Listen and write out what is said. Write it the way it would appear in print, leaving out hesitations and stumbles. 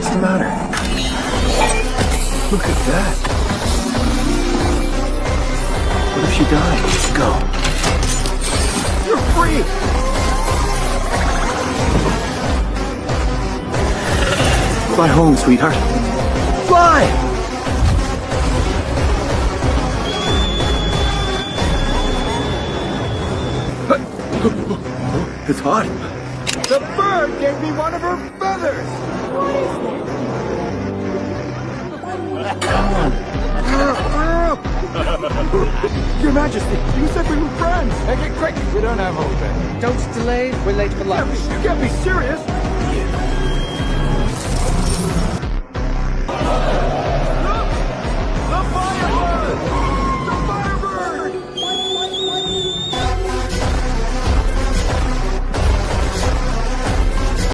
What's the matter? Look at that. What if she dies? Go. You're free! Fly home, sweetheart. Fly! It's hot. The bird gave me one of her feathers! What is that? Your Majesty, you said we were friends! Make it quick, we don't have all day. Don't delay, we're late for lunch. You can't be serious!